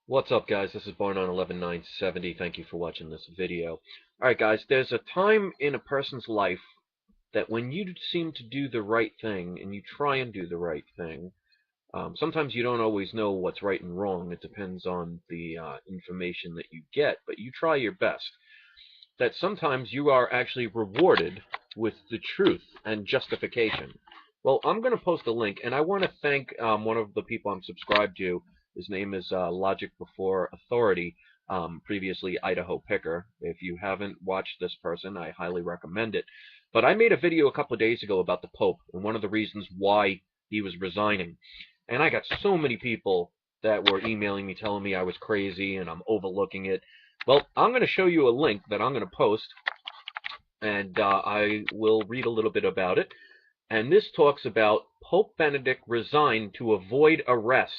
What's up, guys? This is Barn on 11970. Thank you for watching this video. Alright, guys, there's a time in a person's life that when you seem to do the right thing and you try and do the right thing, sometimes you don't always know what's right and wrong. It depends on the information that you get, but you try your best. That sometimes you are actually rewarded with the truth and justification. Well, I'm going to post a link, and I want to thank one of the people I'm subscribed to. His name is Logic Before Authority, previously Idaho Picker. If you haven't watched this person, I highly recommend it. But I made a video a couple of days ago about the Pope and one of the reasons why he was resigning. And I got so many people that were emailing me telling me I was crazy and I'm overlooking it. Well, I'm going to show you a link that I'm going to post, and I will read a little bit about it. And this talks about Pope Benedict resigned to avoid arrest.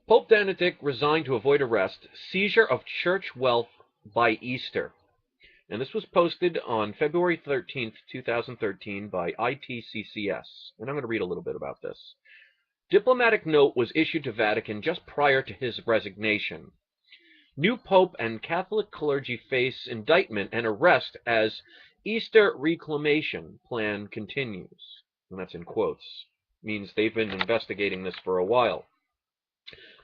Pope Benedict resigned to avoid arrest, seizure of church wealth by Easter. And this was posted on February 13th, 2013 by ITCCS. And I'm going to read a little bit about this. Diplomatic note was issued to Vatican just prior to his resignation. New Pope and Catholic clergy face indictment and arrest as Easter reclamation plan continues. And that's in quotes. Means they've been investigating this for a while.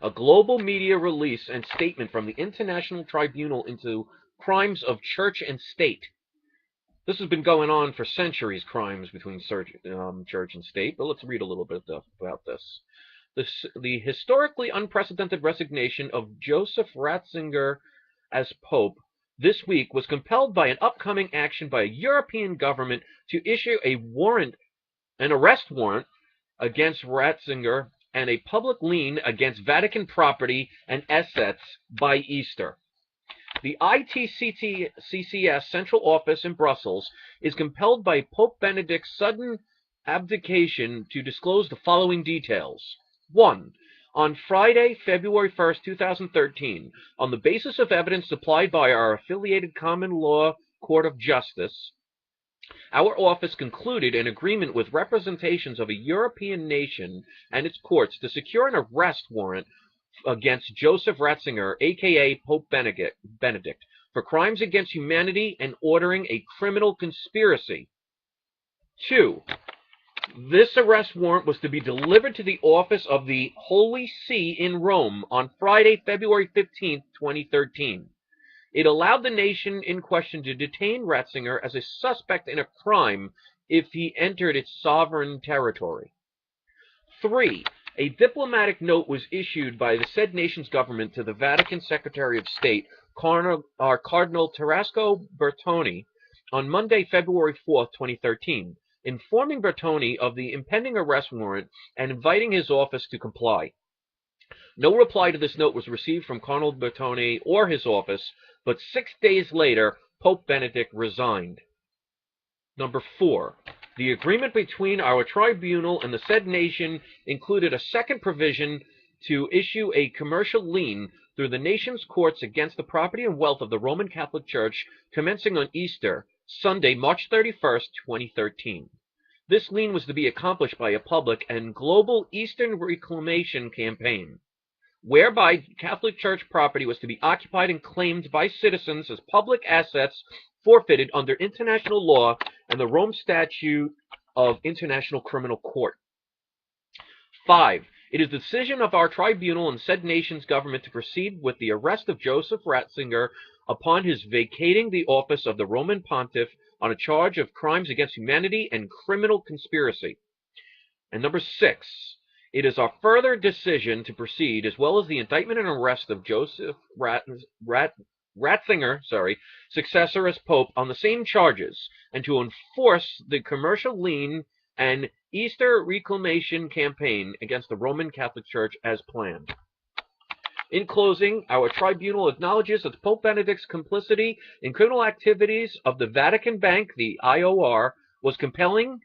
A global media release and statement from the International Tribunal into Crimes of Church and State. This has been going on for centuries, crimes between church and state, but let's read a little bit about this. The historically unprecedented resignation of Joseph Ratzinger as Pope this week was compelled by an upcoming action by a European government to issue an arrest warrant against Ratzinger and a public lien against Vatican property and assets by Easter. The ITCCS Central Office in Brussels is compelled by Pope Benedict's sudden abdication to disclose the following details. 1. On Friday, February 1st, 2013, on the basis of evidence supplied by our affiliated common law court of justice, our office concluded an agreement with representations of a European nation and its courts to secure an arrest warrant against Joseph Ratzinger, aka Pope Benedict, for crimes against humanity and ordering a criminal conspiracy. 2. This arrest warrant was to be delivered to the office of the Holy See in Rome on Friday, February 15, 2013. It allowed the nation in question to detain Ratzinger as a suspect in a crime if he entered its sovereign territory. 3. A diplomatic note was issued by the said nation's government to the Vatican Secretary of State, Cardinal Tarasco Bertone, on Monday, February 4, 2013, informing Bertone of the impending arrest warrant and inviting his office to comply. No reply to this note was received from Cardinal Bertone or his office, but 6 days later, Pope Benedict resigned. Number 4. The agreement between our tribunal and the said nation included a second provision to issue a commercial lien through the nation's courts against the property and wealth of the Roman Catholic Church commencing on Easter, Sunday, March 31st, 2013. This lien was to be accomplished by a public and global Eastern reclamation campaign, whereby Catholic Church property was to be occupied and claimed by citizens as public assets forfeited under international law and the Rome Statute of International Criminal Court. 5. It is the decision of our tribunal and said nation's government to proceed with the arrest of Joseph Ratzinger upon his vacating the office of the Roman Pontiff on a charge of crimes against humanity and criminal conspiracy. And number 6. It is our further decision to proceed, as well as the indictment and arrest of Joseph Ratzinger, successor as Pope, on the same charges, and to enforce the commercial lien and Easter reclamation campaign against the Roman Catholic Church as planned. In closing, our tribunal acknowledges that Pope Benedict's complicity in criminal activities of the Vatican Bank, the IOR, was compelling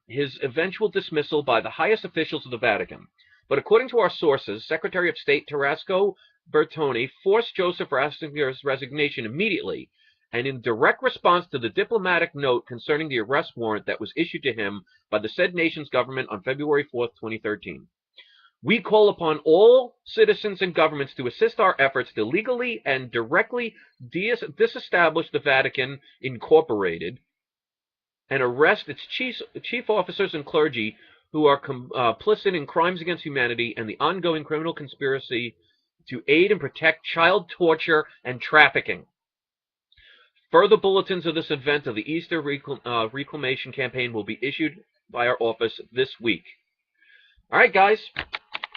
his eventual dismissal by the highest officials of the Vatican. But according to our sources, Secretary of State Tarasco Bertone forced Joseph Ratzinger's resignation immediately, and in direct response to the diplomatic note concerning the arrest warrant that was issued to him by the said nation's government on February 4th, 2013. We call upon all citizens and governments to assist our efforts to legally and directly disestablish the Vatican Incorporated and arrest its chief officers and clergy who are complicit in crimes against humanity and the ongoing criminal conspiracy to aid and protect child torture and trafficking. Further bulletins of this event of the Easter Reclamation Campaign will be issued by our office this week. All right, guys.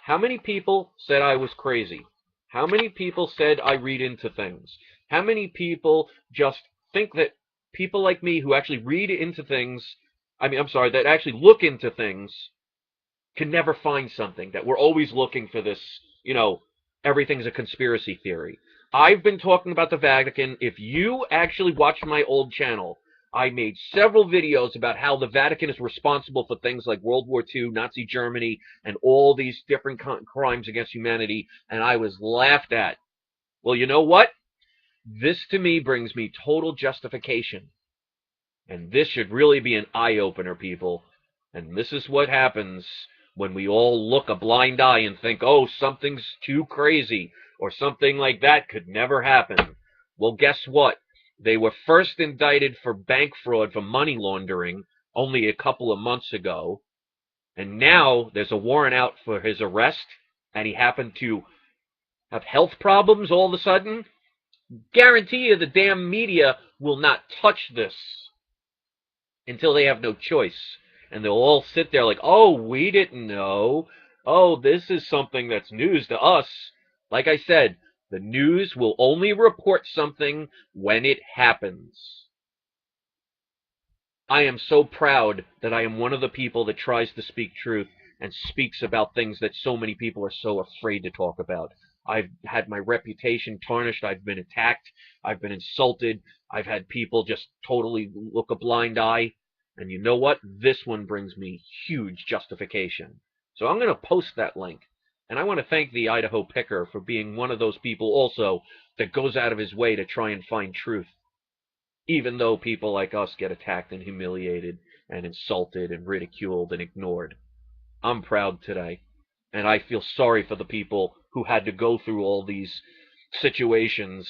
How many people said I was crazy? How many people said I read into things? How many people just think that people like me who actually read into things, that actually look into things, can never find something, that we're always looking for this, everything's a conspiracy theory? I've been talking about the Vatican. If you actually watch my old channel, I made several videos about how the Vatican is responsible for things like World War II, Nazi Germany, and all these different crimes against humanity, and I was laughed at. Well, you know what? This, to me, brings me total justification. And this should really be an eye-opener, people. And this is what happens when we all look a blind eye and think, oh, something's too crazy, or something like that could never happen. Well, guess what? They were first indicted for bank fraud, for money laundering, only a couple of months ago. And now there's a warrant out for his arrest, and he happened to have health problems all of a sudden. Guarantee you the damn media will not touch this until they have no choice. And they'll all sit there like, oh, we didn't know. Oh, this is something that's news to us. Like I said, the news will only report something when it happens. I am so proud that I am one of the people that tries to speak truth and speaks about things that so many people are so afraid to talk about. I've had my reputation tarnished. I've been attacked. I've been insulted. I've had people just totally look a blind eye. And you know what? This one brings me huge justification. So I'm going to post that link. And I want to thank the Idaho Picker for being one of those people also that goes out of his way to try and find truth, even though people like us get attacked and humiliated and insulted and ridiculed and ignored. I'm proud today. And I feel sorry for the people who had to go through all these situations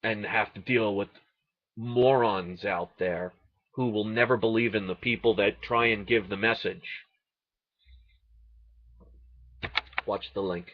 and have to deal with morons out there who will never believe in the people that try and give the message. Watch the link.